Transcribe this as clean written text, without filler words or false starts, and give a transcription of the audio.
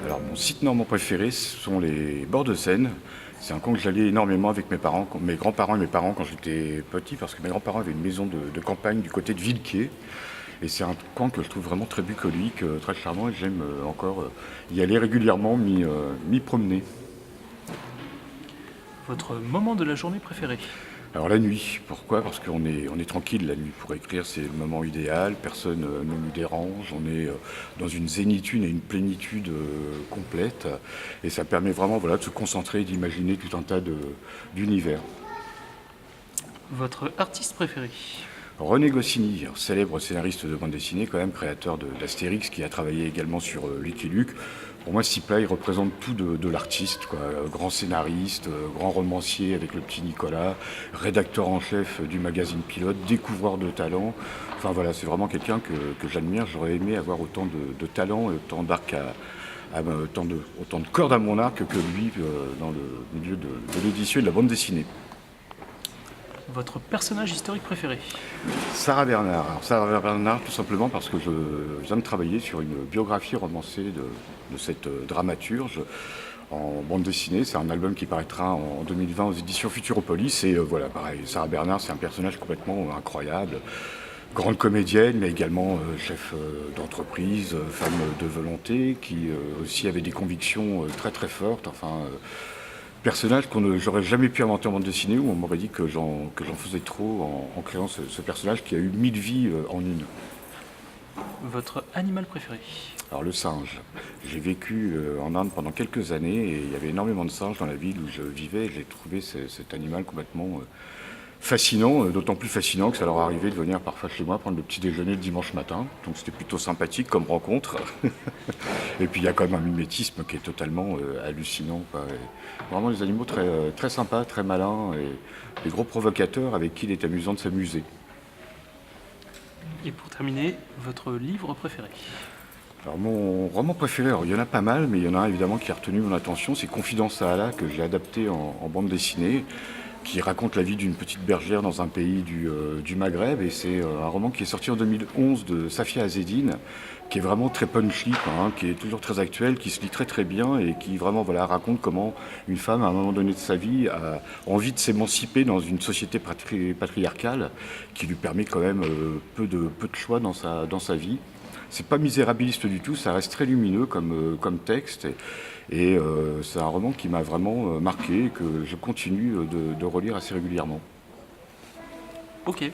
Alors mon site normand préféré, ce sont les bords de Seine. C'est un coin que j'allais énormément avec mes parents, mes grands-parents et mes parents quand j'étais petit, parce que mes grands-parents avaient une maison de campagne du côté de Villequier. Et c'est un coin que je trouve vraiment très bucolique, très charmant, et j'aime encore y aller régulièrement, m'y promener. Votre moment de la journée préféré? Alors la nuit, pourquoi? Parce qu'on est tranquille la nuit pour écrire, c'est le moment idéal, personne ne nous dérange, on est dans une zénitude et une plénitude complète, et ça permet vraiment voilà, de se concentrer, d'imaginer tout un tas d'univers. Votre artiste préféré? René Goscinny, célèbre scénariste de bande dessinée, quand même créateur d'Astérix, qui a travaillé également sur Lucky Luke. Pour moi, ce type-là, il représente tout de l'artiste, quoi. Grand scénariste, grand romancier avec le petit Nicolas, rédacteur en chef du magazine Pilote, découvreur de talent. Enfin voilà, c'est vraiment quelqu'un que j'admire. J'aurais aimé avoir autant de talent et autant d'arc autant de cordes à mon arc que lui dans le milieu de l'édition et de la bande dessinée. Votre personnage historique préféré? Sarah Bernard. Alors, Sarah Bernard, tout simplement parce que je viens de travailler sur une biographie romancée de cette dramaturge en bande dessinée. C'est un album qui paraîtra en 2020 aux éditions Futuropolis. Et voilà, pareil, Sarah Bernard, c'est un personnage complètement incroyable. Grande comédienne, mais également chef d'entreprise, femme de volonté, qui aussi avait des convictions très très fortes. Enfin, personnage j'aurais jamais pu inventer en bande dessinée, où on m'aurait dit que j'en faisais trop en créant ce personnage qui a eu 1000 vies en une. Votre animal préféré? Alors le singe. J'ai vécu en Inde pendant quelques années et il y avait énormément de singes dans la ville où je vivais, et j'ai trouvé cet animal complètement fascinant, d'autant plus fascinant que ça leur arrivait de venir parfois chez moi prendre le petit déjeuner le dimanche matin. Donc c'était plutôt sympathique comme rencontre. Et puis il y a quand même un mimétisme qui est totalement hallucinant, quoi. Et vraiment des animaux très sympas, très malins et des gros provocateurs avec qui il est amusant de s'amuser. Et pour terminer, votre livre préféré? Alors mon roman préféré, alors, il y en a pas mal, mais il y en a un évidemment qui a retenu mon attention, c'est Confidence à Allah, que j'ai adapté en bande dessinée, qui raconte la vie d'une petite bergère dans un pays du Maghreb. Et c'est un roman qui est sorti en 2011 de Safia Azedine, qui est vraiment très punchy, quoi, hein, qui est toujours très actuel, qui se lit très très bien et qui vraiment voilà, raconte comment une femme, à un moment donné de sa vie, a envie de s'émanciper dans une société patriarcale qui lui permet quand même peu de choix dans sa vie. C'est pas misérabiliste du tout, ça reste très lumineux comme texte. C'est un roman qui m'a vraiment marqué et que je continue de relire assez régulièrement. Ok.